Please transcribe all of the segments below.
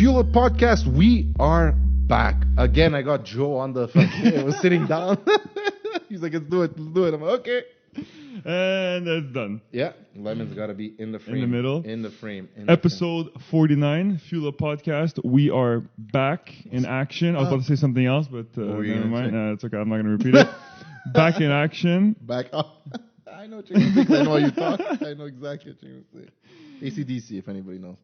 Fuel Up Podcast. We are back. Again, I got Joe on the fucking... I was sitting down. He's like, let's do it. I'm like, okay. And that's done. Yeah. Lemon's got to be in the frame. In the middle. In the frame. Episode 49, Fuel Up Podcast. We are back in action. I was about to say something else, but never mind. It's okay. I'm not going to repeat it. Back in action. Back up. I know what you're going to say. I know how you talk. I know exactly what you're going to say. AC/DC, if anybody knows.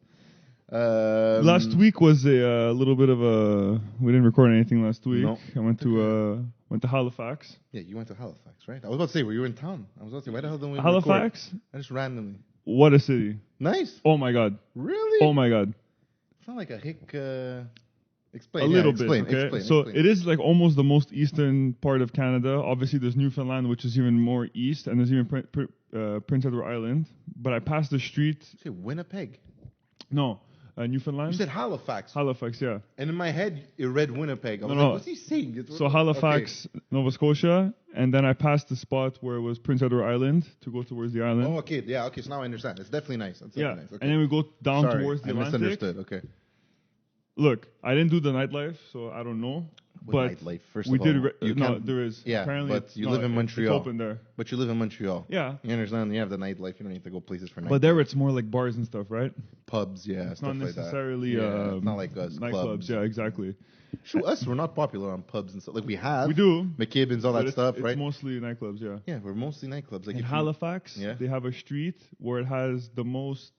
Last week was a little bit of a... We didn't record anything last week. No. I went to Halifax. Yeah, you went to Halifax, right? I was about to say, were you in town? I was about to say, why the hell didn't we Halifax? record? I just randomly. What a city. Nice. Oh my God. Really? Oh my God. It's not like a hick... Explain. A little bit, okay? Explain. It is like almost the most eastern part of Canada. Obviously, there's Newfoundland, which is even more east, and there's even Prince Edward Island. But I passed the street... You say Winnipeg? No, Newfoundland. You said Halifax. Halifax, yeah. And in my head, it read Winnipeg. I was No. like, what's he saying? So Halifax, Nova Scotia, and then I passed the spot where it was Prince Edward Island to go towards the island. Oh, okay. Yeah, okay. So now I understand. It's definitely nice. It's definitely nice. Okay. And then we go down towards the I Atlantic. misunderstood. Okay. Look, I didn't do the nightlife, so I don't know. But nightlife, first we of all, did. No, there is. Yeah, apparently but you live in Montreal. It's open there. But you live in Montreal. Yeah. You understand? You have the nightlife. You don't need to go places for night. But there it's more like bars and stuff, right? Pubs, yeah. It's stuff not like that. necessarily it's not like us. nightclubs. Clubs. Yeah, exactly. Shoot, us, we're not popular on pubs and stuff. Like we have. We do. McKibbin's, all that stuff, it's right? mostly nightclubs, yeah. Yeah, we're mostly nightclubs. Like In Halifax, Yeah. they have a street where it has the most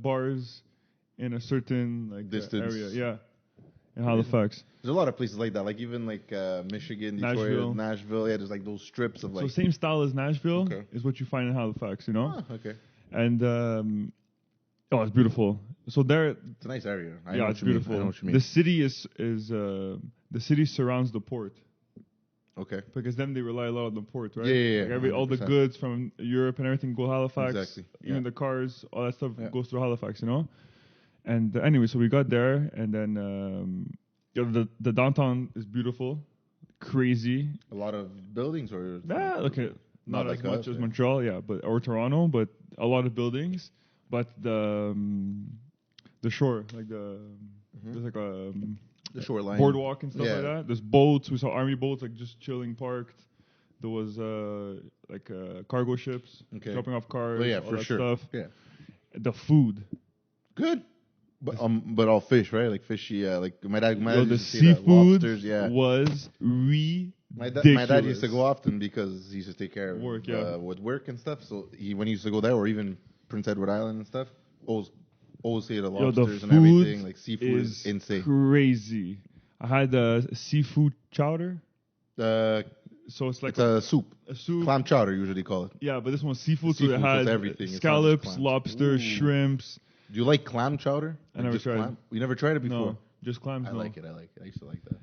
bars in a certain Distance. area. Yeah. In Halifax. There's a lot of places like that, like even like Michigan, Detroit, Nashville. Yeah, there's like those strips of like. So same style as Nashville is what you find in Halifax, you know? Oh, okay. And it's beautiful. So there, it's a nice area. It's beautiful. I know what you mean. The city is the city surrounds the port. Okay. Because then they rely a lot on the port, right? Yeah. Like all the goods from Europe and everything go Halifax. Exactly. Even the cars, all that stuff goes through Halifax, you know? And anyway, so we got there, and then the downtown is beautiful, crazy. A lot of buildings, or Okay, not as like much us, as Montreal, or Toronto, but a lot of buildings. But the shore, like there's like a the shoreline boardwalk and stuff like that. There's boats. We saw army boats like just chilling parked. There was cargo ships dropping off cars. Oh, yeah, all for that sure. Stuff. Yeah, the food. Good. But all fish, right? Like fishy. Like my dad the used to seafood lobsters, was ridiculous. My dad used to go often because he used to take care of work, with work and stuff. So when he used to go there, or even Prince Edward Island and stuff, always see the lobsters and everything. Like seafood is insane, crazy. I had seafood chowder. So it's like a soup. A soup. Clam chowder, usually call it. Yeah, but this one's seafood, so it had everything. Scallops, lobster, shrimps. Do you like clam chowder? I never tried. Clam? You never tried it before? No, just clams. I like it. I used to like that.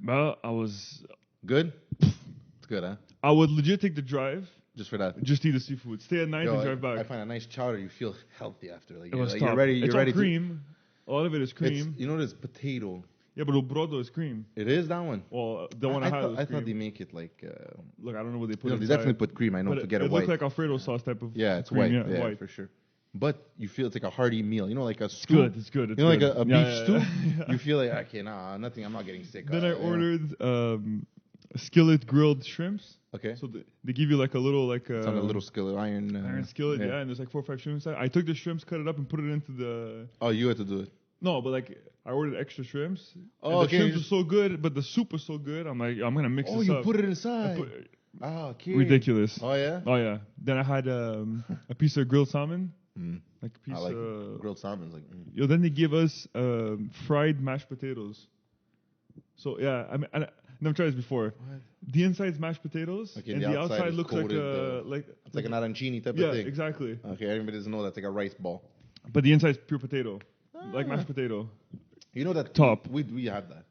Well, I was... Good? It's good, huh? I would legit take the drive. Just for that? Just eat the seafood. Stay at night and drive back. I find a nice chowder, you feel healthy after. Like, it was like top. You're ready. It's You're ready cream. A lot of it is cream. You know, there's potato. Yeah, but el brodo is cream. It is that one? Well, the one I had was I cream. thought they make it like... Look, I don't know what they put inside. They definitely put cream. I know, but to get it It white. looked like Alfredo sauce type of it's cream. white. Yeah, white. for sure. But you feel it's like a hearty meal. You know, like a stew. It's good. You know, like a beef stew? Yeah. You feel like, okay, nothing. I'm not getting sick. Then I ordered skillet grilled shrimps. Okay. So they give you like a little it's on a little skillet, iron skillet, and there's like 4 or 5 shrimps inside. I took the shrimps, cut it up, and put it into the... Oh, you had to do it. No, but like I ordered extra shrimps. Oh, and the shrimps were so good, but the soup was so good. I'm like, I'm gonna mix this up. Oh, you put it inside. Okay. Ridiculous. Oh yeah. Oh yeah. Then I had a piece of grilled salmon. Like a piece. I like grilled salmon. Like. Then they give us fried mashed potatoes. So yeah, I mean, I never tried this before. What? The inside's mashed potatoes, and the outside looks like it's like an arancini type of thing. Yeah, exactly. Okay, everybody doesn't know that's like a rice ball. But the inside's pure potato, like mashed potato. You know that top. We had that.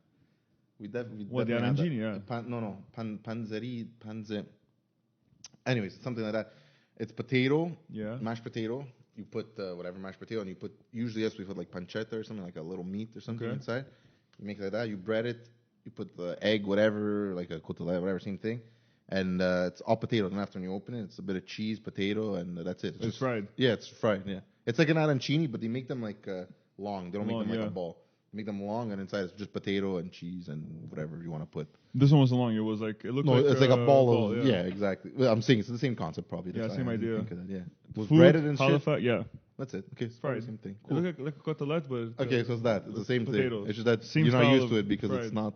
We the arancini? Yeah. Panze. Anyways, something like that. It's potato. Yeah. Mashed potato. You put whatever mashed potato, and you put usually we put like pancetta or something, like a little meat or something inside. You make it like that. You bread it. You put the egg, whatever, like a côtelette, whatever, same thing. And it's all potato. And after when you open it, it's a bit of cheese, potato, and that's it. It's just fried. Yeah, it's fried. Yeah, it's like an arancini, but they make them like long. They don't make them like a ball. make them long, and inside it's just potato and cheese and whatever you want to put. This one wasn't long. It was like, it looked like it's like a ball of, yeah. exactly. Well, I'm saying it's the same concept probably. Yeah, same idea. Think of that, yeah. It was Food, breaded and Halifax, shit. yeah. That's it. Okay, it's fried. the same thing. Cool. Cool. It looked like a côtelette, but... Okay, so it's that. It's the same potatoes. thing. It's just that Same you're not style used to of it because fried. it's not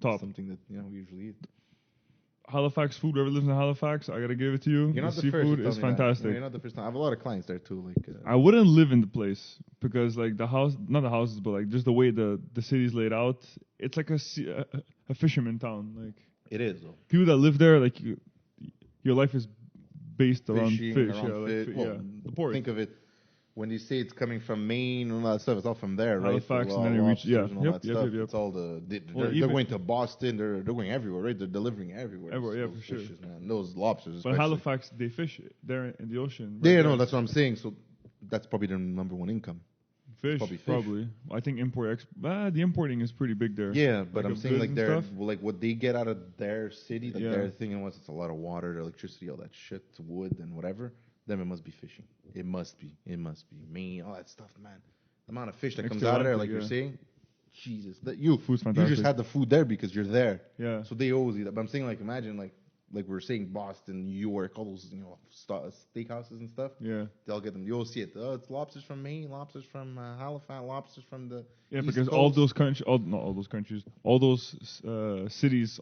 Top. something that, we usually eat. Halifax food, whoever lives in Halifax, I gotta give it to you. You're not the seafood first. is fantastic. You're not the first time. I have a lot of clients there too. Like I wouldn't live in the place because like the house, not the houses, but like just the way the city's laid out, it's like a fisherman town. Like it is though. People that live there, like your life is based around Fishing, fish. The port. Think of it. When you say it's coming from Maine and all that stuff, it's all from there, right? Halifax, and then you reach, yep. It's all they're going to Boston. They're going everywhere, right? They're delivering everywhere. Everywhere, for sure. Fishes, man. Those lobsters. But Halifax, they fish there in the ocean. Right? Yeah, no, that's what I'm saying. So that's probably their number one income. Fish. Probably. I think the importing is pretty big there. Yeah, but I'm saying like they're stuff. like what they get out of their city, like their thing, and it's a lot of water, their electricity, all that shit, wood and whatever. Then it must be fishing. It must be. Maine, all that stuff, man. The amount of fish that comes out of there, like you're saying, Jesus. Food's fantastic. You just had the food there because you're there. Yeah. So they always eat that. But I'm saying, like, imagine, like we were saying, Boston, New York, all those, steakhouses and stuff. Yeah. They'll get them. You'll see it. Oh, it's lobsters from Maine, lobsters from Halifax, lobsters from the East because Coast. all those countries, all those cities,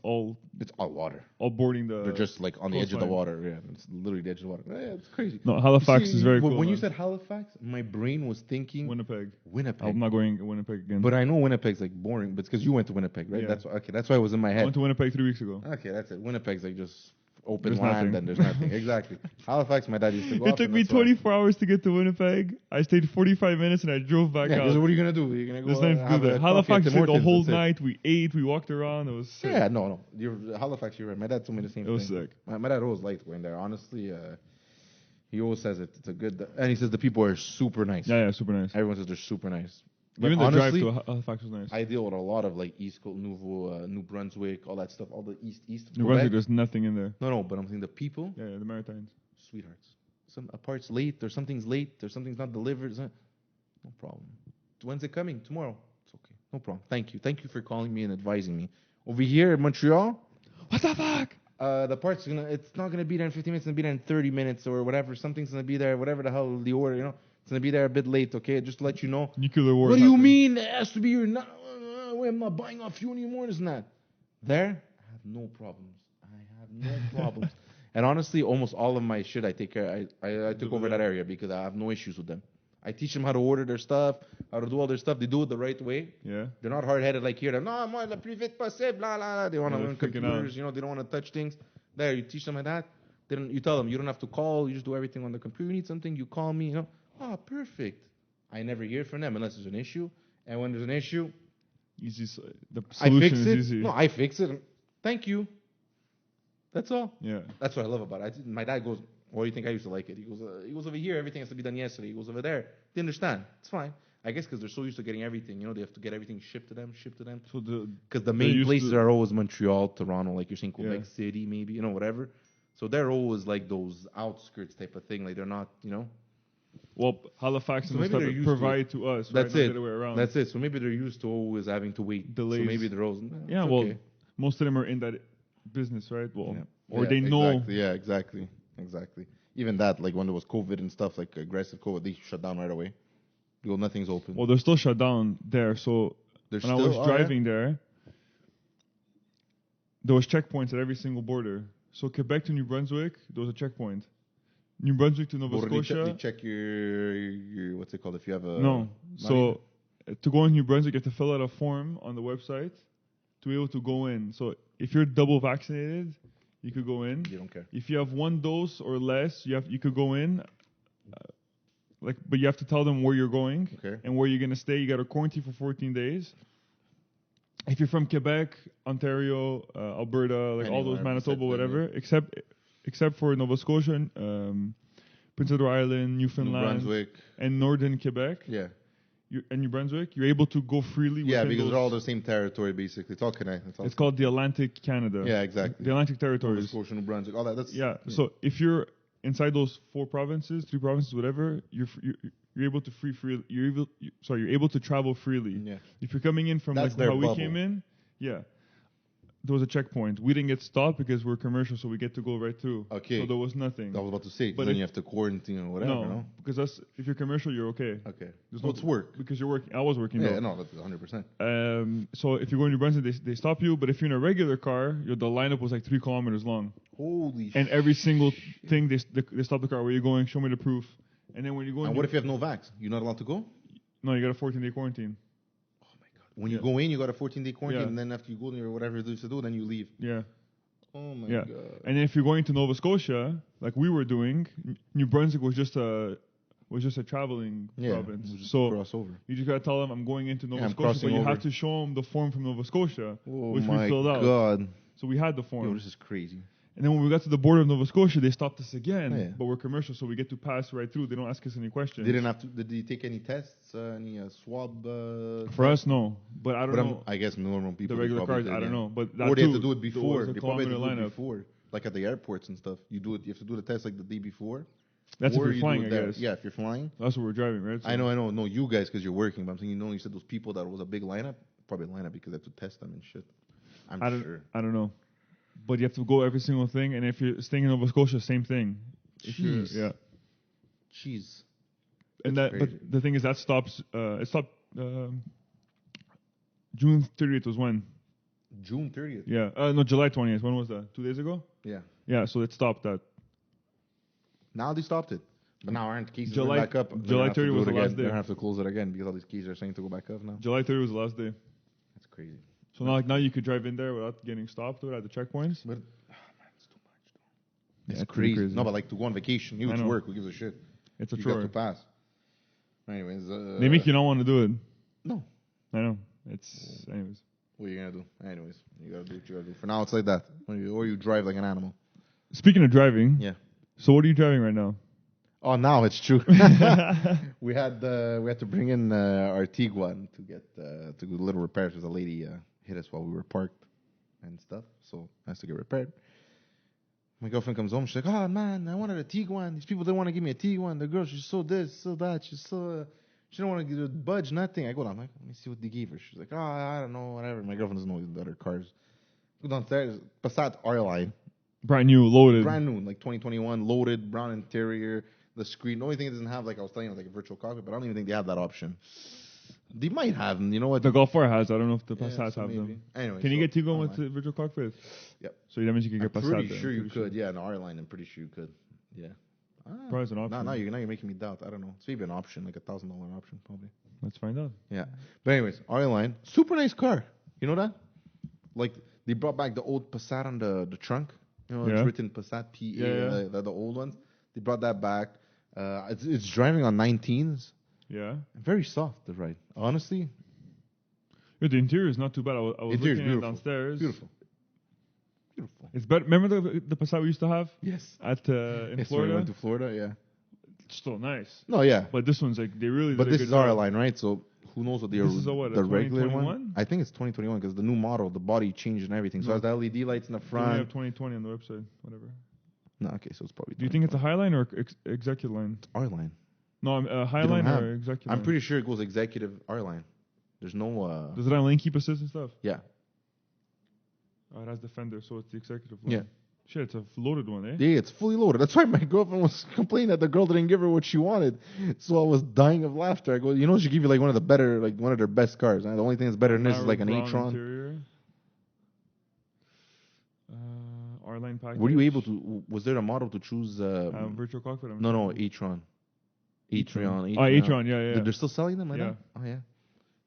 it's all water. All boarding the. They're just like on the edge of the water. Yeah, it's literally the edge of the water. Yeah, it's crazy. No, Halifax is very cool. When you said Halifax, my brain was thinking Winnipeg. I'm not going to Winnipeg again. But I know Winnipeg's like boring, but it's because you went to Winnipeg, right? Yeah. That's why it was in my head. I went to Winnipeg 3 weeks ago. Okay, that's it. Winnipeg's like just open There's land nothing. and there's nothing. Exactly. Halifax, my dad used to go. It took me 24 hours to get to Winnipeg. I stayed 45 minutes and I drove back out. What are you gonna do? You're gonna go. There's nothing to do there. Halifax stayed the whole night. We ate. We walked around. It was sick. Yeah, no. Halifax, you're right. My dad told me the same thing. It was sick. My dad always liked going there. Honestly, he always says it's a good. And he says the people are super nice. Yeah, super nice. Everyone says they're super nice. But Even the honestly, drive to Halifax was nice. I deal with a lot of like East Coast, New Brunswick, all that stuff, all the East. New Brunswick, there's nothing in there. No, but I'm saying the people. Yeah, the Maritimes. Sweethearts. A part's late, or something's late, or something's not delivered. No problem. When's it coming? Tomorrow. It's okay. No problem. Thank you for calling me and advising me. Over here in Montreal, what the fuck? The part's it's not gonna be there in 15 minutes. It's gonna be there in 30 minutes or whatever. Something's gonna be there, whatever the hell the order, It's going to be there a bit late, okay? Just to let you know. Nuclear war. What do you mean? It has to be your... I'm not buying off you anymore, isn't that? There, I have no problems. And honestly, almost all of my shit I take care... I took over that area because I have no issues with them. I teach them how to order their stuff, how to do all their stuff. They do it the right way. Yeah. They're not hard-headed like here. They're, no, moi, le plus vite possible, blah, blah, blah. They want to learn computers, they don't want to touch things. There, you teach them like that. You tell them, you don't have to call. You just do everything on the computer. You need something, you call me, Oh, perfect. I never hear from them unless there's an issue. And when there's an issue, easy. The solution is easy. No, I fix it. Thank you. That's all. Yeah. That's what I love about it. My dad goes, "Why do you think I used to like it?" He goes over here, everything has to be done yesterday. He goes over there. They understand. It's fine. I guess because they're so used to getting everything, they have to get everything shipped to them. So because the main places are always Montreal, Toronto, like you're saying, Quebec City, maybe, whatever. So they're always like those outskirts type of thing. Like they're not, Well, Halifax and stuff provide to us. That's right? it. The other way around. That's it. So maybe they're used to always having to wait. Delays. So maybe they're always... Okay. Most of them are in that business, right? Well, or they know... Yeah, exactly. Even that, like when there was COVID and stuff, like aggressive COVID, they shut down right away. Nothing's open. Well, they're still shut down there. So when I was driving there was checkpoints at every single border. So Quebec to New Brunswick, there was a checkpoint. New Brunswick to Nova Scotia. They check your what's it called if you have a... No. So to go in New Brunswick, you have to fill out a form on the website to be able to go in. So if you're double vaccinated, you could go in. You don't care. If you have one dose or less, you could go in. But you have to tell them where you're going and where you're going to stay. You got to quarantine for 14 days. If you're from Quebec, Ontario, Alberta, all those, Manitoba, whatever, except for Nova Scotia, Prince Edward Island, Newfoundland, New Brunswick, and Northern Quebec. Yeah. And New Brunswick, you're able to go freely. Yeah, because they're all the same territory, basically. It's all connected. It's called the Atlantic Canada. Yeah, exactly. The Atlantic territories. Nova Scotia, New Brunswick, all that. So if you're inside those 3 provinces, whatever, you're able to you're able to travel freely. Yeah. If you're coming in from That's like how their we bubble. came in, yeah. There was a checkpoint. We didn't get stopped because we're commercial, so we get to go right through. Okay. So there was nothing. I was about to say, But then you have to quarantine or whatever, no? because if you're commercial, you're okay. Okay. There's So it's work. Because you're working. I was working. Yeah, though. no, that's 100%. So if you're going to Brunswick, they stop you. But if you're in a regular car, the lineup was like 3 kilometers long. Holy shit. And every single thing, they stop the car. Where are you going? Show me the proof. And then when you go in... And what if you have no vax? You're not allowed to go? No, you got a 14-day quarantine. When you go in, you got a 14-day quarantine, Yeah. and then after you go there or whatever it is to do, then you leave. Yeah. Oh my Yeah. god. And then if you're going to Nova Scotia, like we were doing, New Brunswick was just a traveling province. So crossover. you just gotta tell them I'm going into Nova I'm Scotia, but crossing you over. have to show them the form from Nova Scotia, Oh which we my filled out. god. So we had the form. Yo, this is crazy. And then when we got to the border of Nova Scotia, they stopped us again. Oh, yeah. But we're commercial, so we get to pass right through. They don't ask us any questions. Did you take any tests? Any swab? For us, no. But I don't know. I guess normal people. The regular probably cars, did, I don't yeah. know. But that Or they have too, to do it there before. was a They probably have to do kilometer it lineup. before. Like at the airports and stuff. You have to do the test like the day before. That's if Or you're you flying, do I it there. guess. Yeah, if you're flying. That's what we're driving, right? So I know. No, you guys, because you're working. But I'm saying, you said those people that was a big lineup. Probably a lineup because they have to test them and shit. I'm sure. I don't know. But you have to go every single thing. And if you're staying in Nova Scotia, same thing. Jeez. Yeah. Jeez. And That's but crazy. the thing is that stops. It stopped. June 30th was when? June 30th. Yeah. No, July 20th. When was that? 2 days ago? Yeah. Yeah. So it stopped that. Now they stopped it. But now aren't cases July- going back up? They're July gonna have to 30 do was it the again. last day. They're going to have to close it again because all these cases are saying to go back up now. July 30th was the last day. That's crazy. So now you could drive in there without getting stopped or at the checkpoints. But it's too much. Yeah, It's it's pretty crazy. No, but like to go on vacation, I huge know. work. Who gives a shit? It's a You chore. got to pass. Anyways. They make you not want to do it. No. I know. It's anyways. What are you going to do? Anyways. You got to do what you got to do. For now, it's like that. Or you drive like an animal. Speaking of driving, Yeah. so what are you driving right now? Oh, now it's true. we had to bring in our Tiguan to get to do little repairs because a lady hit us while we were parked and stuff. So it has to get repaired. My girlfriend comes home. She's like, "Oh man, I wanted a Tiguan. These people didn't want to give me a Tiguan. The girl, she's so this, so that. She's so she don't want to budge nothing." I go down. I'm like, let me see what they gave her. She's like, "Oh, I don't know, whatever." My girlfriend doesn't know the other cars. Go downstairs. Passat R-Line, Brand new, loaded. brand new, like 2021, loaded, brown interior. The screen. The only thing it doesn't have, like I was telling you, like a virtual cockpit, but I don't even think they have that option. They might have them. You know what? The Golf 4 has. I don't know if the Yeah, Passats so have maybe. them. Anyway, Can you get Tiguan with R-Line. the virtual cockpit? Yep. So that means you can I'm get Passat. pretty then. sure you Pretty could. Yeah, an R-Line. I'm pretty sure you could. Yeah. Probably it's an option. Now you're making me doubt. I don't know. It's maybe an option, like $1,000 option, probably. Let's find out. Yeah. But anyways, R-Line, super nice car. You know that? Like they brought back the old Passat on the trunk. You know, Yeah. it's written Passat PA. Yeah. The old ones. They brought that back. It's driving on 19s. Yeah. Very soft to ride. Honestly, Yeah, the interior is not too bad. I was Interior's looking at it beautiful. downstairs. Beautiful. Beautiful. It's better. Remember the Passat we used to have Yes. at in Yes, when we Florida? went to Florida, yeah. It's still nice. No, yeah. But this one's like they really. But did a this good is our job. line, right? So who knows what the This is a what, a the regular 2021? one? I think it's 2021 because the new model, the body changed and everything. So it has the LED lights in the We only have front. 2020 on the website. Whatever. No, okay, so it's probably. Do you think it's a Highline or Executive line? our line? No, Highline have- or Executive. I'm line? pretty sure it goes executive our line. There's no. Does it have lane keep assist and stuff? Yeah. Oh, it has Defender, so it's the Executive line. Yeah. Shit, it's a loaded one, eh? Yeah, it's fully loaded. That's why my girlfriend was complaining that the girl didn't give her what she wanted. So I was dying of laughter. I go, you know, she give you like one of their best cars. The only thing that's better than this is like an Brown e-tron. interior. R-line package. Were you able to? Was there a model to choose? Virtual cockpit? No, e-tron. E-tron. Oh, e-tron, yeah. They're still selling them like Yeah. that? Oh, yeah.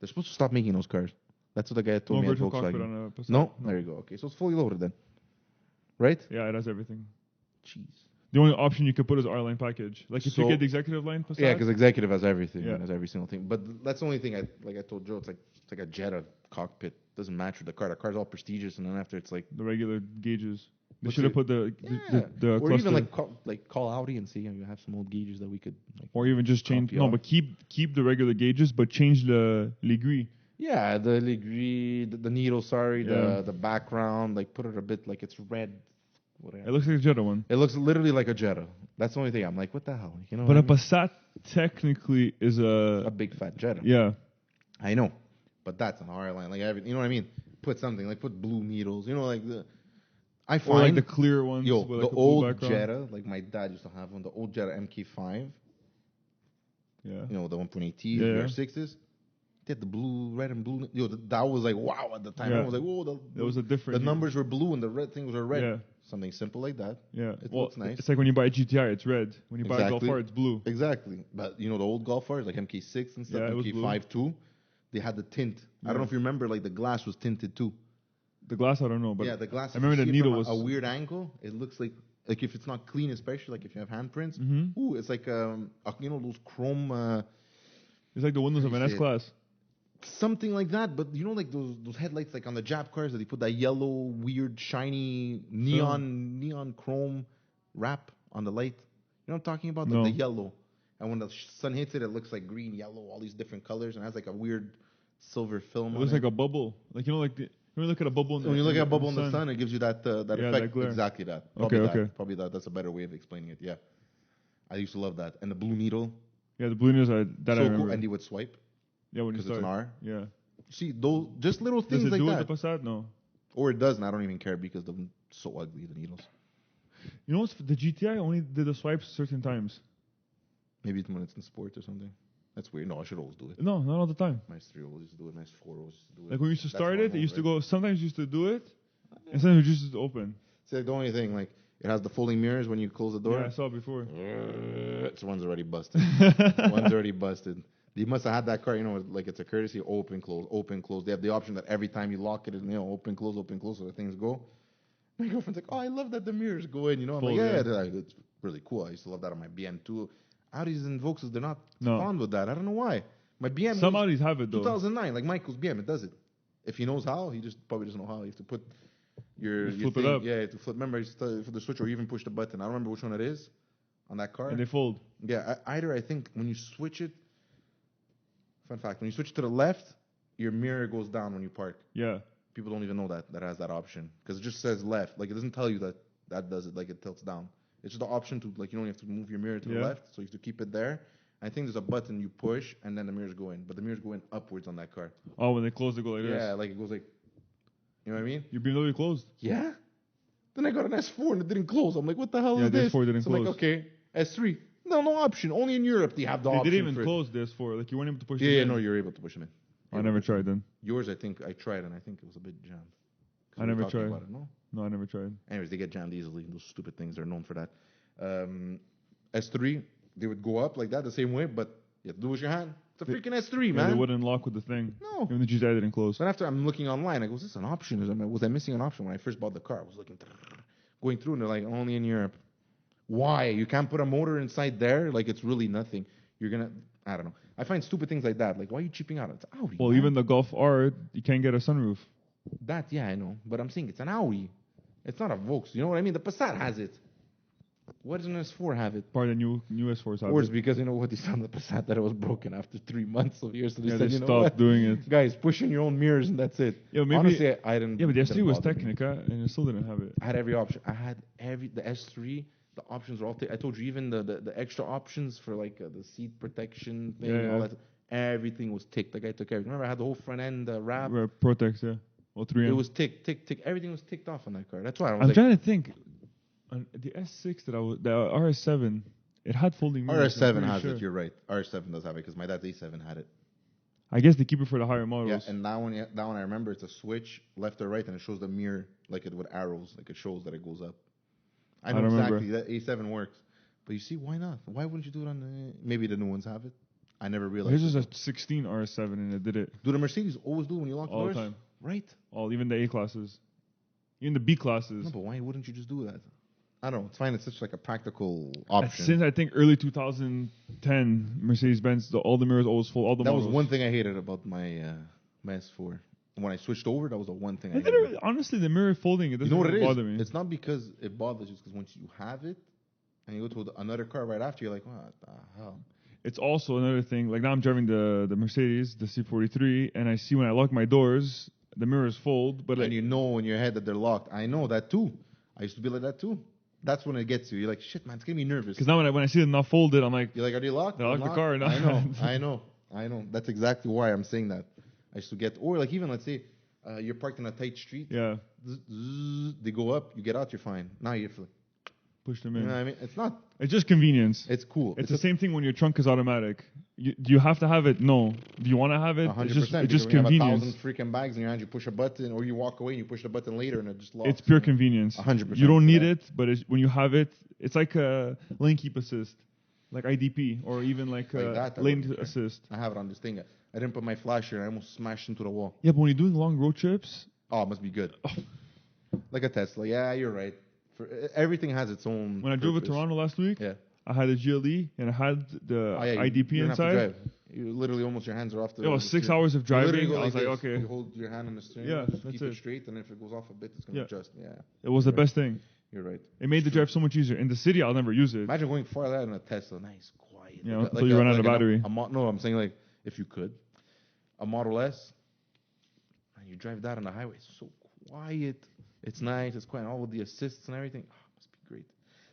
They're supposed to stop making those cars. That's what the guy told No me at virtual cockpit Volkswagen. on a Passat. No? There you go. Okay, so it's fully loaded then. Right? Yeah, it has everything. Jeez. The only option you could put is R-line package. Like if you So- get the executive line Passat. Yeah, because executive has everything. Yeah. It has every single thing. But that's the only thing I told Joe. It's like a Jetta cockpit. Doesn't match with the car. The car's all prestigious, and then after it's like. the regular gauges. They What's should have it- put the or cluster. even like call Audi and see you have some old gauges that we could. Like, or even just change. copy No, off. but keep the regular gauges, but change the l'aiguille. Yeah, the needle. Sorry, Yeah. the background. Like put it a bit like it's red It looks like a Jetta one. It looks literally like a Jetta. That's the only thing. I'm like, what the hell? You know. But a Passat technically is a big fat Jetta. Yeah. I know, but that's an R line. Like you know what I mean? Put something like put blue needles. You know, like I find or like the clear ones. Yo, with the like old Jetta, like my dad used to have one. The old Jetta MK5. Yeah. You know, the 1.8T, yeah. VR6s. They had the blue, red and blue. Yo, that was like, wow, at the time. I was like, whoa. It was a different. The numbers were blue and the red things were red. Yeah. Something simple like that. Yeah. It looks nice. It's like when you buy a GTI, it's red. When you buy a Golf R, it's blue. Exactly. But you know, the old Golf Rs, like MK6 and stuff, MK5 too, they had the tint. I don't know if you remember, like the glass was tinted too. The glass, I don't know. But yeah, the glass. I remember the needle was a weird angle. It looks like if it's not clean, especially like if you have handprints. Mm-hmm. Ooh, it's like you know those chrome. It's like the windows of an S-Class. Something like that, but you know, like those headlights, like on the Jap cars, that they put that yellow, weird, shiny neon chrome wrap on the light. You know what I'm talking about? No. The yellow, and when the sun hits it, it looks like green, yellow, all these different colors, and it has like a weird silver film. It looks like a bubble, like you know, like when you look at a bubble. When you look at a bubble in the sun, it gives you that effect. That glare. Exactly that. Probably that. That's a better way of explaining it. Yeah, I used to love that, and the blue needle. Yeah, the blue needles I remember. Cool, and they would swipe. Yeah, when you start. It's an R. Yeah. See, those just little things like that. Does it do it, the Passat? No. Or it does, and I don't even care because they're so ugly, the needles. You know what's the GTI only did the swipes certain times. Maybe it's when it's in sports or something. That's weird. No, I should always do it. No, not all the time. My 3 always used to do it. My 4 always used to do it. Like when we used to start it used to go. Sometimes you used to do it, and sometimes it used to open. It's like the only thing. Like it has the folding mirrors when you close the door. Yeah, I saw it before. This one's already busted. One's already busted. They must have had that car, you know, like it's a courtesy, open, close, open, close. They have the option that every time you lock it, you know, open, close, so the things go. My girlfriend's like, oh, I love that the mirrors go in, you know. I'm like, yeah, it's really cool. I used to love that on my BM too. Audis and Vauxes, they're not fond with that. I don't know why. My BM. Some Audis have it though. 2009, like Michael's BM, it does it. If he knows how, he just probably doesn't know how. You have to put your flip thing, it up. Yeah, you have to flip. Remember, for the switch, or you even push the button. I don't remember which one it is on that car. And they fold. Yeah, either I think when you switch it. Fun fact: when you switch to the left, your mirror goes down when you park. Yeah. People don't even know that has that option because it just says left. Like it doesn't tell you that does it. Like it tilts down. It's just the option to like you don't have to move your mirror to the left, so you have to keep it there. I think there's a button you push and then the mirrors go in, but the mirrors go in upwards on that car. Oh, when they close, they go like this. Yeah, like it goes like, you know what I mean? Your BMW closed. Yeah. Then I got an S4 and it didn't close. I'm like, what the hell is this? Yeah, the S4 didn't so close. I'm like, okay, S3. No option. Only in Europe they have the option. They didn't even close this for like you weren't able to push. Yeah, no, you're able to push them in. I never tried then. Yours, I think I tried and I think it was a bit jammed. I never tried. About it, no, I never tried. Anyways, they get jammed easily. Those stupid things are known for that. S3, they would go up like that the same way, but you have to do with your hand. It's a freaking S3, man. They wouldn't lock with the thing. No. Even the GTI didn't close. Then after I'm looking online, I go, is this an option? Was I missing an option when I first bought the car? I was looking, going through, and they're like, only in Europe. Why? You can't put a motor inside there? Like, it's really nothing. You're going to, I don't know. I find stupid things like that. Like, why are you cheaping out? It's Audi. Well, man. even the Golf R, you can't get a sunroof. That, yeah, I know. But I'm saying it's an Audi. It's not a Vaux. You know what I mean? The Passat has it. Why doesn't S4 have it? Part of the new S4s have Or it. it's because, you know what, they found the Passat that it was broken after 3 months of years. So they said, they you know stopped what? doing it. Guys, push in your own mirrors and that's it. Yeah, maybe, honestly, I didn't. Yeah, but the S3 was bother me. Technica, and it still didn't have it. I had every option. I had the S3. The options were all. I told you even the extra options for like the seat protection thing. And all that. Everything was ticked. The guy took everything. Remember, I had the whole front end wrap. Protex, yeah. Well, 3M. It was tick. Everything was ticked off on that car. That's why I'm trying to think. On the S6 the RS7, it had folding mirrors. RS7 has it. You're right. RS7 does have it because my dad's A7 had it. I guess they keep it for the higher models. Yeah, and that one I remember it's a switch left or right, and it shows the mirror like it with arrows, like it shows that it goes up. I know exactly that A7 works, but you see, why not? Why wouldn't you do it on maybe the new ones have it? I never realized. This is a 16 RS7 and it did it. Do the Mercedes always do when you lock the doors? All the time. Right. Even the A classes, even the B classes. No, but why wouldn't you just do that? I don't know. It's fine. It's such like a practical option. Since I think early 2010, Mercedes-Benz, all the mirrors always fold. All the models. That was one thing I hated about my S4. When I switched over, that was the one thing I hated. Honestly, the mirror folding, it doesn't really bother me. It's not because it bothers you. It's because once you have it, and you go to another car right after, you're like, what the hell? It's also another thing. Like now I'm driving the Mercedes, the C43, and I see when I lock my doors, the mirrors fold. But and you know in your head that they're locked. I know that too. I used to be like that too. That's when it gets you. You're like, shit, man, it's getting me nervous. Because now when I see it not folded, I'm like, you're like, are they locked? They locked the car. No. I know. That's exactly why I'm saying that. I used to get, or like even let's say you're parked in a tight street. Yeah. They go up, you get out, you're fine. Now you have to push them in. You know what I mean? It's not. It's just convenience. It's cool. It's the same thing when your trunk is automatic. Do you have to have it? No. Do you want to have it? 100%. It's just you convenience. have 1,000 freaking bags in your hand. You push a button, or you walk away and you push the button later, and it just locks. It's pure convenience. 100%. You don't need it, but when you have it, it's like a lane keep assist, like IDP, or even like lane assist. I have it on this thing. I didn't put my flasher, and I almost smashed into the wall. Yeah, but when you're doing long road trips, it must be good. Like a Tesla. Yeah, you're right. Everything has its own. When I drove to Toronto last week, yeah. I had a GLE and I had the IDP you inside. Have to drive. You literally almost your hands are off the. It was 6 hours of driving. I was like, this. okay. You hold your hand on the steering. Yeah, just that's keep it straight, and if it goes off a bit, it's gonna adjust. Yeah. It was the best thing. You're right. It made the drive so much easier. In the city, I'll never use it. Imagine going far out in a Tesla, nice, quiet. Yeah, until you run out of battery. No, I'm saying like if you could, a Model S, and you drive that on the highway, it's so quiet. It's nice. It's quiet. All with the assists and everything. Must be great.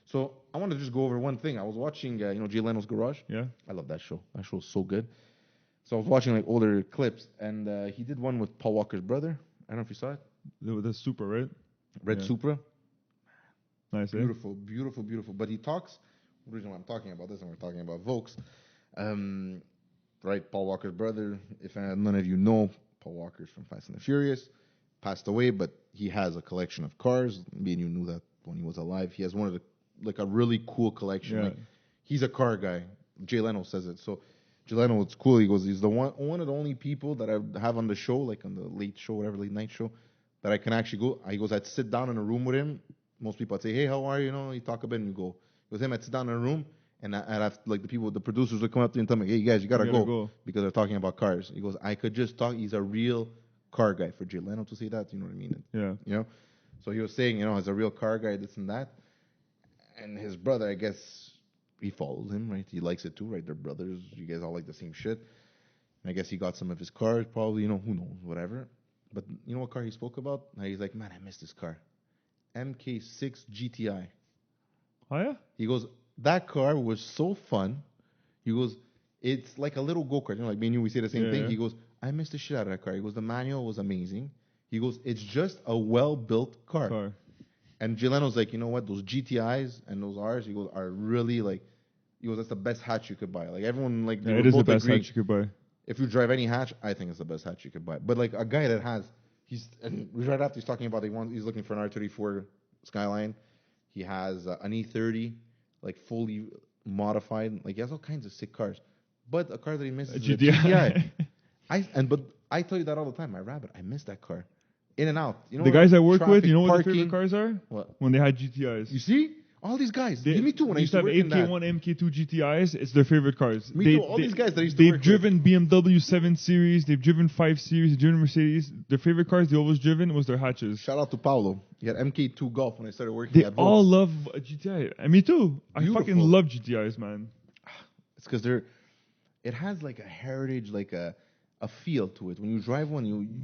So I want to just go over one thing. I was watching, Jay Leno's Garage. Yeah. I love that show. That show is so good. So I was watching like older clips, and he did one with Paul Walker's brother. I don't know if you saw it. The Supra, right? Red Supra. Nice. Beautiful, beautiful, beautiful. But he talks. The reason why I'm talking about this, and we're talking about Vokes, right? Paul Walker's brother. If none of you know, Paul Walker's from Fast and the Furious. Passed away, but he has a collection of cars. Me and you knew that when he was alive. He has one of the a really cool collection. Yeah. Like, he's a car guy. Jay Leno says it. So Jay Leno, it's cool. He goes, he's the one of the only people that I have on the show, like on the late night show, that I can actually go. He goes, I'd sit down in a room with him. Most people would say, hey, how are you? You talk a bit and you go. With him, I'd sit down in a room and I'd have like the producers would come up to me and tell me, hey guys, you gotta go because they're talking about cars. He goes, I could just talk. He's a real car guy. For Jay Leno to say that, you know what I mean? Yeah. So he was saying, as a real car guy, this and that. And his brother, I guess, he follows him, right? He likes it too, right? They're brothers. You guys all like the same shit. And I guess he got some of his cars, probably, who knows, whatever. But you know what car he spoke about? He's like, man, I miss this car. MK6 GTI. Oh, yeah? He goes, that car was so fun. He goes, it's like a little go-kart. Like me and you, we say the same thing. Yeah. He goes, I missed the shit out of that car. He goes, the manual was amazing. He goes, it's just a well-built car. And Jay Leno's like, you know what? Those GTIs and those Rs, he goes, are really like, he goes, that's the best hatch you could buy. Like everyone, like, it is the best hatch you could buy. If you drive any hatch, I think it's the best hatch you could buy. But like a guy that has, and right after he's talking about he's looking for an R34 Skyline. He has an E30, like fully modified. Like he has all kinds of sick cars. But a car that he misses is a GTI. But I tell you that all the time. My Rabbit, I miss that car. In and out. The guys I work with, you know what their favorite cars are? What? When they had GTIs. You see? All these guys. Me too. When I used to have work MK1, MK2 GTIs, it's their favorite cars. Me too. All these guys that I used to work with. They've driven BMW 7 Series. They've driven 5 Series. They've driven Mercedes. Their favorite cars they always driven was their hatches. Shout out to Paulo. He had MK2 Golf when I started working at Volks. They all love a GTI. And me too. Beautiful. I fucking love GTIs, man. It's because it has like a heritage, like a feel to it. When you drive one,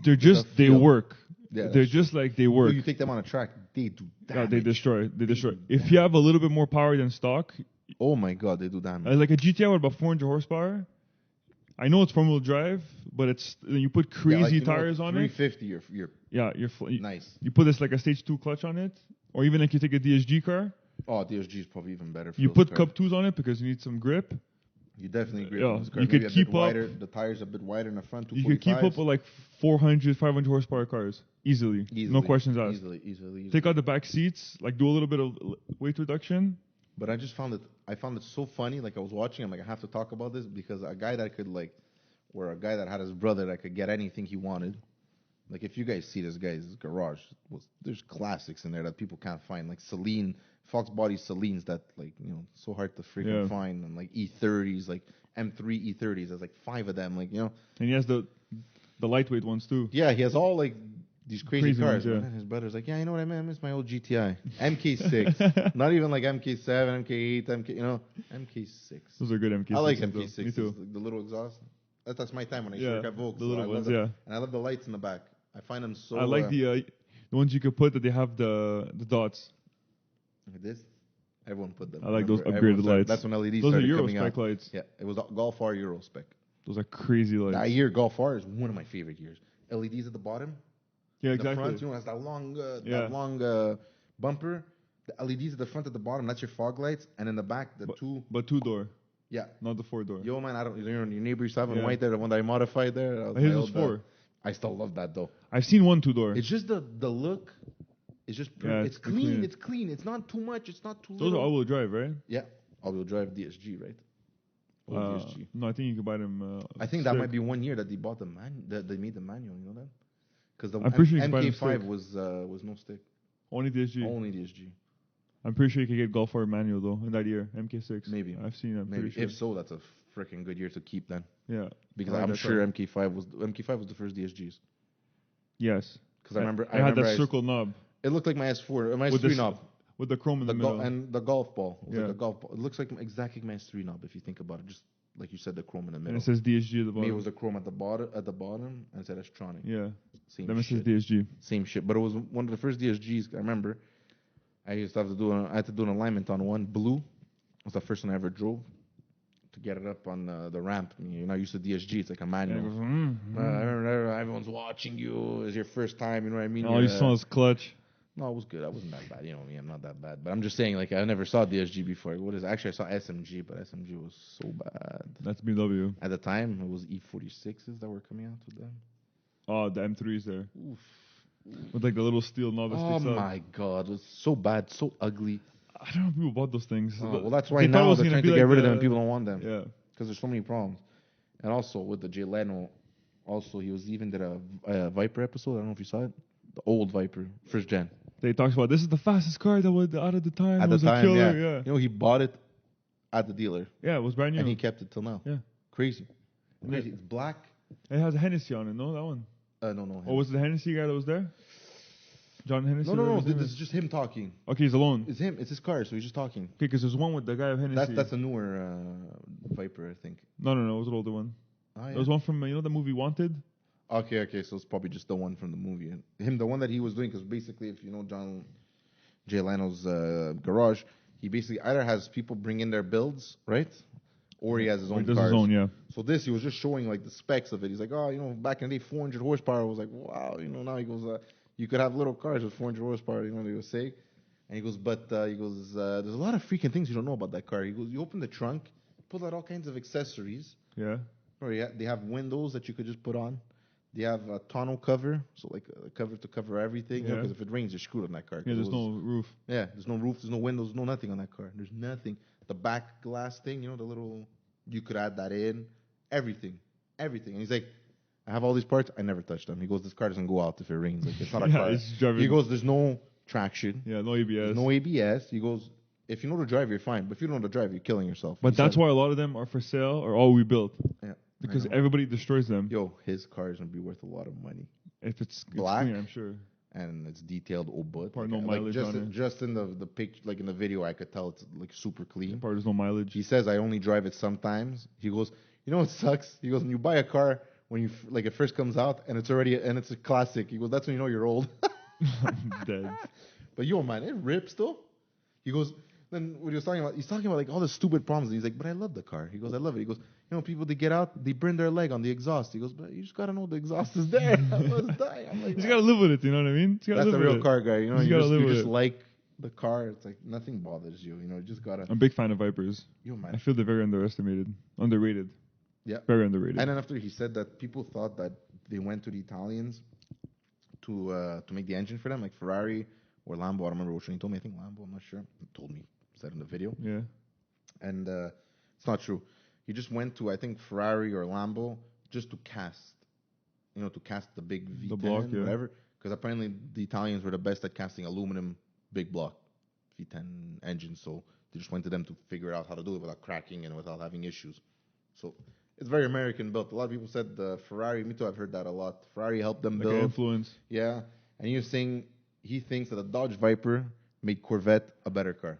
they work. Yeah, they're just like they work. You take them on a track, they do damage. Yeah, they destroy. If you have a little bit more power than stock, oh my god, they do damage. Like a GTI with about 400 horsepower. I know it's front-wheel drive, but it's you put crazy tires on 350, it. 350, you're nice. You put this like a stage 2 clutch on it, or even like you take a DSG car. Oh, DSG is probably even better. You put Cup 2s on it because you need some grip. You definitely agree with this car. You could keep up. Wider, the tires a bit wider in the front. You could keep up with like 400, 500 horsepower cars easily. No questions asked. Easily. Take out the back seats, like do a little bit of weight reduction. But I just found it so funny. Like I was watching, I'm like, I have to talk about this because a guy that could a guy that had his brother that could get anything he wanted. Like if you guys see this guy's garage, there's classics in there that people can't find, like Celine. Fox body Celines that so hard to freaking find, and like E30s, like M3 E30s. There's like 5 of them, And he has the lightweight ones too. Yeah, he has all like these crazy cars. Ones, And his brother's like, you know what I mean? I miss my old GTI, MK6, not even like MK7, MK8, MK6. Those are good MK6. I like MK6. Me too. The little exhaust. That's my time when I used to work at Volks. The little ones, And I love the lights in the back. I find them so. I like the ones you could put that they have the dots. Like this. Everyone put them. I like those Everyone upgraded started, lights. That's when LEDs Those are started Euro coming spec out. lights. Yeah, it was Golf R Euro spec. Those are crazy lights. That year, Golf R is one of my favorite years. LEDs at the bottom. Yeah, The exactly. front, you know, has that long bumper. The LEDs at the front, at the bottom, that's your fog lights, and in the back, two. But 2-door. Yeah. Not the 4-door. Yo, man, your neighbor used to have one white there, the one that I modified there. His was 4. I still love that though. I've seen one 2-door. It's just the look. It's just it's clean. It's clean. It's not too much. It's not too. Those are all-wheel drive, right? Yeah, all-wheel drive DSG, right? DSG. No, I think you can buy them. I think that might be 1 year that they bought they made the manual. You know that? Because the MK5 was no stick. Only DSG. Only DSG. I'm pretty sure you could get Golf R manual though in that year. MK6. Maybe. I've seen it. Maybe. Sure. If so, that's a freaking good year to keep then. Yeah. Because I'm sure MK5 was the first DSGs. Yes. Because I remember had that circle knob. It looked like my S4, my S3 knob. With the chrome in the middle. And the golf ball. It was like a golf ball. It looks like exactly my S3 knob if you think about it. Just like you said, the chrome in the middle. And it says DSG at the bottom. Me, it was the chrome at the bottom, and it said S-Tronic. Yeah. Same then shit. It says DSG. Same shit. But it was one of the first DSGs. I remember. I had to do an alignment on one. Blue. It was the first one I ever drove. To get it up on the ramp. You're not used to DSG. It's like a manual. Everyone's watching you. It's your first time. You know what I mean? All you saw is clutch. No, it was good. I wasn't that bad. You know me, I'm not that bad. But I'm just saying, like, I never saw DSG before. Actually, I saw SMG, but SMG was so bad. That's BMW. At the time, it was E46s that were coming out with them. Oh, the M3s there. Oof. With like the little steel knob that sticks out. Oh my God, it was so bad, so ugly. I don't know if people bought those things. Oh, well, that's why now they're trying to get rid of them and people don't want them. Yeah. Because there's so many problems. And also, with the Jay Leno, he did a Viper episode. I don't know if you saw it. The old Viper, first gen. They talked about this is the fastest car that was out of the time. At the time, a killer. Yeah. You know, he bought it at the dealer. Yeah, it was brand new. And he kept it till now. Yeah. Crazy. It's black. It has a Hennessy on it, no? That one? No. Oh, was it the Hennessy guy that was there? John Hennessy? No. This is just him talking. Okay, he's alone. It's him. It's his car, so he's just talking. Okay, because there's one with the guy of Hennessy. That's a newer Viper, I think. No. It was an older one. Oh, yeah. There was one from, the movie Wanted? Okay, so it's probably just the one from the movie. The one that he was doing, because basically, if you know Jay Leno's garage, he basically either has people bring in their builds, right? Or he has his own cars. His own, yeah. So he was just showing like the specs of it. He's like, back in the day, 400 horsepower. I was like, wow, now he goes, you could have little cars with 400 horsepower, they would say. And he goes, but there's a lot of freaking things you don't know about that car. He goes, you open the trunk, pull out all kinds of accessories. Yeah. Or they have windows that you could just put on. They have a tonneau cover, so like a cover to cover everything. Yeah. Because if it rains, you're screwed on that car. Yeah, there's no roof. Yeah, there's no roof, there's no windows, no nothing on that car. There's nothing. The back glass thing, the little, you could add that in. Everything. And he's like, I have all these parts, I never touch them. He goes, this car doesn't go out if it rains. Like, it's not a car. He goes, there's no traction. Yeah, no ABS. There's no ABS. He goes, if you know to drive, you're fine. But if you don't know to drive, you're killing yourself. But that's why a lot of them are for sale or all rebuilt. Yeah. Because everybody destroys them. Yo, his car is going to be worth a lot of money. If it's black, clean, I'm sure. And it's detailed au bout. No mileage on it. Just in the picture, like in the video, I could tell it's like super clean. There's no mileage. He says, I only drive it sometimes. He goes, what sucks? He goes, when you buy a car, when it first comes out and it's a classic. He goes, that's when you know you're old. I'm dead. But man, it rips though. He goes, then what he was talking about, he's talking about like all the stupid problems. And he's like, but I love the car. He goes, I love it. He goes, people, they get out, they burn their leg on the exhaust. He goes, but you just got to know the exhaust is there. I was dying. I'm like, you got to live with it, you know what I mean? That's a real car guy. You just it. like the car. It's like nothing bothers you. You just got to. I'm a big fan of Vipers. Man. I feel they're very underrated. Yeah. Very underrated. And then after he said that people thought that they went to the Italians to make the engine for them, like Ferrari or Lambo. I don't remember which one he told me. I think Lambo, I'm not sure. He told me. Said in the video. Yeah. And it's not true. He just went to, I think, Ferrari or Lambo just to cast. To cast the big V10 the block, whatever. Because apparently the Italians were the best at casting aluminum big block V10 engines. So they just went to them to figure out how to do it without cracking and without having issues. So it's very American built. A lot of people said Ferrari, me too, I've heard that a lot. Ferrari helped them build. Influence. Yeah. And he was saying he thinks that a Dodge Viper made Corvette a better car.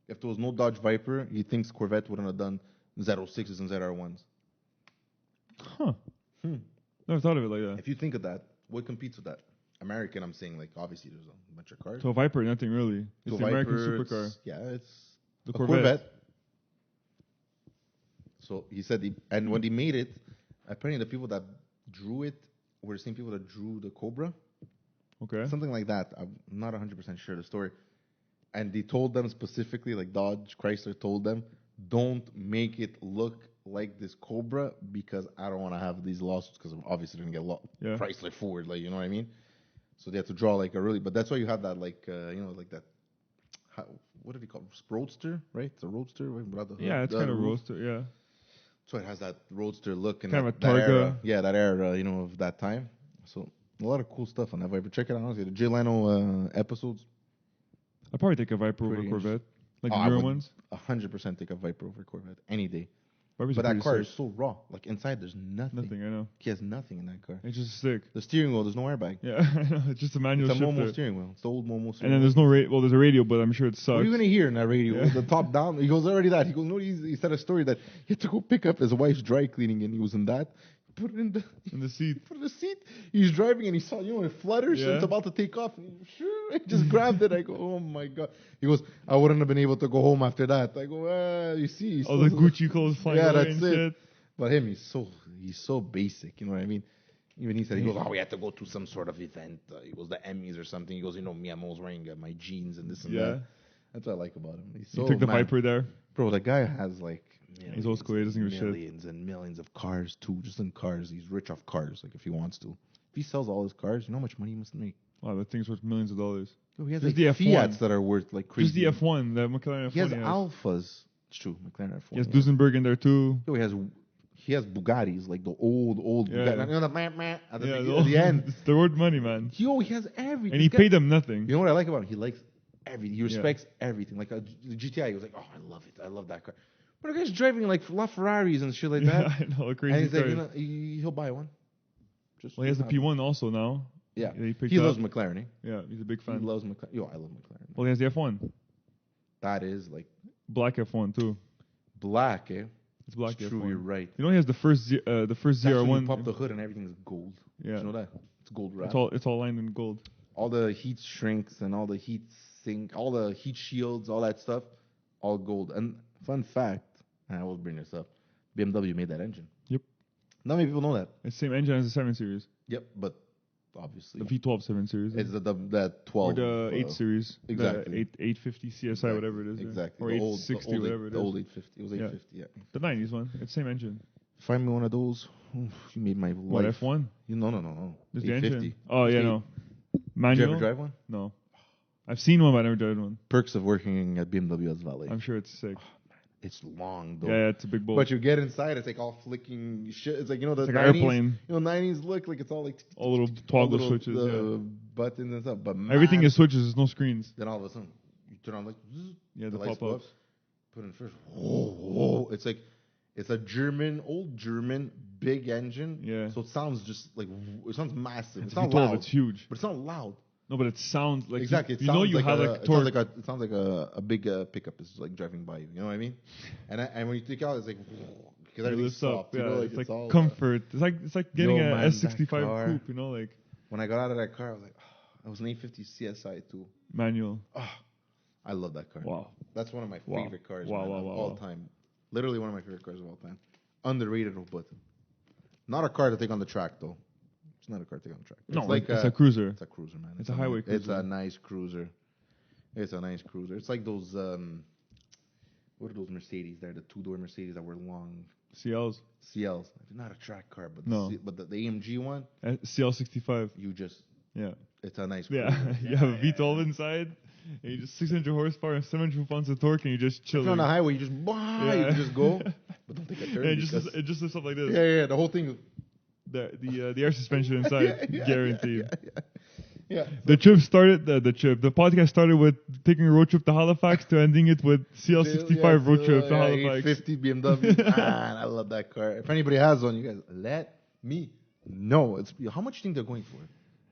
If there was no Dodge Viper, he thinks Corvette wouldn't have done 06s and ZR1s. Huh. Never thought of it like that. If you think of that, what competes with that? American, I'm saying like obviously there's a bunch of cars. So Viper, nothing really. It's the American supercar. Yeah, it's the a Corvette. So he said, and when he made it, apparently the people that drew it were the same people that drew the Cobra. Okay. Something like that. I'm not 100% sure the story. And they told them specifically, like Dodge, Chrysler told them, don't make it look like this Cobra because I don't want to have these lawsuits because obviously they're going to get Chrysler Ford, like, you know what I mean? So they have to draw like a really, but that's why you have that like, like that, what do they call it? Roadster, right? It's a Roadster. Right? Yeah, it's kind of Roadster, yeah. So it has that Roadster look and kind that, of a Targa. That era. Yeah, that era, of that time. So a lot of cool stuff on that Viper. Check it out, honestly. The Jay Leno episodes. I'd probably take a Viper over a Corvette. Like the newer ones? 100% take a Viper over Corvette any day. Viper's but that car sick. is so raw. Like inside, there's nothing. Nothing, I know. He has nothing in that car. It's just sick. The steering wheel, there's no airbag. Yeah, I know. It's just a manual shifter. It's a Momo shifter. steering wheel. It's the old Momo steering wheel. And then there's no radio. Well, there's a radio, but I'm sure it sucks. What are you going to hear in that radio? The top down? He goes, already that. He goes, no, he said a story that he had to go pick up his wife's dry cleaning and he was in that. Put it in the seat. Put it in the seat. He's driving and he saw, it flutters. Yeah. It's about to take off. He just grabbed it. I go, oh my God. He goes, I wouldn't have been able to go home after that. I go, you see. Oh, the Gucci clothes flying away that's and it. shit. But him, he's so basic. You know what I mean? Even he said, he goes, we had to go to some sort of event. He goes, the Emmys or something. He goes, me, I'm always wearing my jeans and this and that. That's what I like about him. He's so, you took the Viper there? Bro, the guy has like he's old school. He doesn't give a shit. Millions and millions of cars too. Just in cars. He's rich off cars, like if he wants to. If he sells all his cars, you know how much money he must make? Wow, that thing's worth millions of dollars. Yo, he has just like the Fiats that are worth like crazy. Just the F1, the McLaren F1. He has Alphas. It's true, McLaren F1. He has Duesenberg in there too. Yo, he has Bugattis, like the old Bugatti. You know, at the end. It's the road money, man. Yo, he has everything. And he paid them nothing. You know what I like about him? He likes everything. He respects everything. Like the GTI, he was like, I love it. I love that car. But the guy's driving like LaFerraris and shit like that. I know, crazy. And he's like, he'll buy one. Well, he has the P1 also now. Yeah. He loves McLaren, eh? Yeah, he's a big fan. He loves McLaren. Yo, I love McLaren. Well, he has the F1. That is like... Black F1 too. Black, eh? It's black F1. True, you're right. You know he has the first ZR1. You pop the hood and everything's gold. Yeah. You know that? It's gold wrap. It's all lined in gold. All the heat shrinks and all the heat sink, all the heat shields, all that stuff, all gold. And fun fact, and I will bring this up, BMW made that engine. Yep. Not many people know that. It's the same engine as the 7 Series. Yep, but obviously. The V12 7 Series. It's that 12. Or the 8 Series. Exactly. The 850 CSI, whatever it is. Exactly. Or 860, whatever it is. The old 850. It was 850, yeah. The 90s one. It's the same engine. Find me one of those. Oof, you made my life. What, F1? No. This 850. Oh, yeah, no. Manual? Did you ever drive one? No. I've seen one, but I never driven one. Perks of working at BMW as valet. I'm sure it's sick. It's long, though. Yeah, it's a big boat. But you get inside, it's like all flicking shit. It's like, the it's like 90s, airplane. 90s look like it's all like... all little toggle switches, buttons and stuff. But everything is switches, there's no screens. Then all of a sudden, you turn on, like... Yeah, the lights pop-ups. Put in first. Whoa. It's like... It's a old German, big engine. Yeah. So it sounds just like... It sounds massive. It's not loud. It's huge. But it's not loud. No, but it sounds like... Exactly. You know you have like torque. It sounds like a big pickup is like driving by you. You know what I mean? And when you take out, it's like... Because everything's soft. Yeah, it's like all, comfort. It's like getting a S65 coupe, like... When I got out of that car, I was like... Oh, it was an 850 CSI too. Manual. Oh, I love that car. Wow. That's one of my favorite cars of all time. Literally one of my favorite cars of all time. Underrated, but not a car to take on the track, though. It's not a car to take on the track. It's a cruiser. It's a cruiser, man. It's a highway cruiser. It's a nice cruiser. It's like those, what are those Mercedes there? The two-door Mercedes that were long. CLs. Not a track car, but the AMG one. CL65. Yeah. It's a nice cruiser. Yeah. You have a V12 inside. And you just 600 horsepower and 700 pounds of torque, and you just chill. If you're on the highway, you just go, but don't take a turn. It just looks up like this. Yeah. The whole thing. The air suspension inside, guaranteed. Yeah. The trip started. The podcast started with taking a road trip to Halifax to ending it with CL65 road trip to Halifax. 850 BMW. Man, I love that car. If anybody has one, you guys let me know. How much do you think they're going for?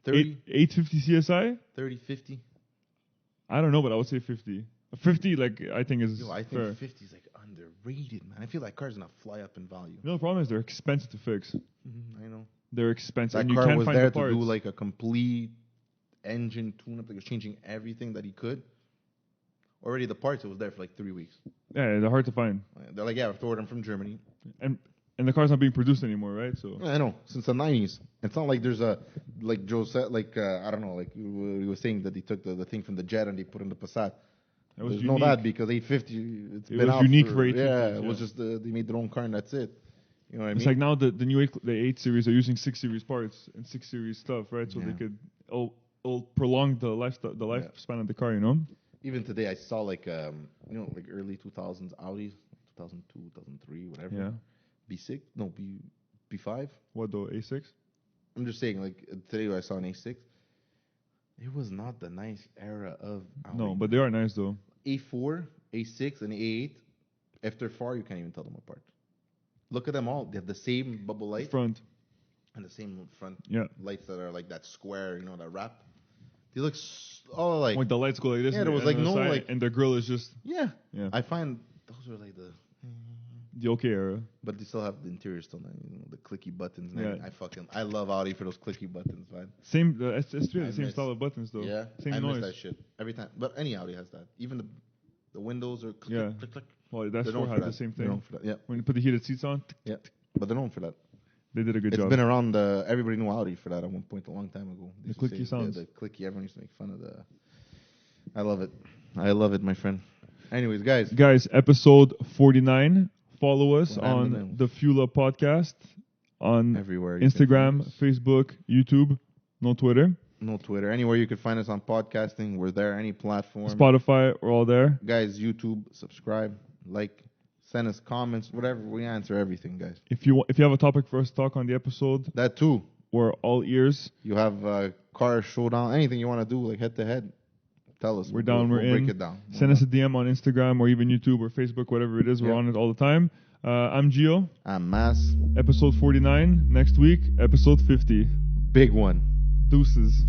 30? 850 CSI? 30, 50? I don't know, but I would say 50. 50, I think is I think fair. 50 is underrated, man. I feel like cars are gonna fly up in value. No, the problem is they're expensive to fix. I know. They're expensive. That and you car can't was find there the parts. to do like a complete engine tune-up. Like, he was changing everything that he could. Already the parts, it was there for like 3 weeks. Yeah, they're hard to find. They're like, yeah, I've ordered them from Germany. And the car's not being produced anymore, right? So I know, since the 90s. It's not like there's a, like Joe said, like, I don't know, like he was saying that he took the thing from the Jet and they put in the Passat. There's no that because 850, it was unique for 850. Yeah, it was just, they made their own car and that's it. You know what I mean? It's like now the new the 8 Series are using 6 Series parts and 6 Series stuff, right? So they could it'll prolong the lifespan of the car, you know? Even today, I saw like like early 2000s Audi, 2002, 2003, whatever. Yeah. B6, no B5. What though? A6? I'm just saying, like today I saw an A6. It was not the nice era of Audi. No, but they are nice though. A4, A6, and A8. After far, you can't even tell them apart. Look at them all. They have the same bubble light Front. and the same front lights that are like that square, that wrap. They look all like. When the lights go like this. Yeah, there was like no like. And the grill is just. Yeah. I find those are like the okay era. But they still have the interior still, the clicky buttons. And I love Audi for those clicky buttons, man. Same, the S3 has the same style of buttons though. Yeah. Same I noise. miss that shit every time. But any Audi has that. Even the windows are click, click, click. Well, that's for had the same thing. Yeah. When you put the heated seats on. Yeah. But they're known for that. They did a good job. It's been around. Everybody knew Audi for that at one point a long time ago. The clicky sounds. The clicky. Everyone used to make fun of the. I love it. I love it, my friend. Anyways, guys. Episode 49. Follow us on the Fuel Up Podcast on everywhere. Instagram, Facebook, YouTube. No Twitter. No Twitter. Anywhere you can find us on podcasting, we're there. Any platform. Spotify, we're all there. Guys, YouTube, subscribe, like, send us comments, whatever. We answer everything, guys. If you have a topic for us to talk on the episode, that too. We're all ears. You have a car showdown, anything you want to do, like head to head. Tell us. We're down. We'll break it down. Send us a DM on Instagram or even YouTube or Facebook, whatever it is. We're on it all the time. I'm Gio. I'm Mas. Episode 49. Next week, episode 50. Big one. Deuces.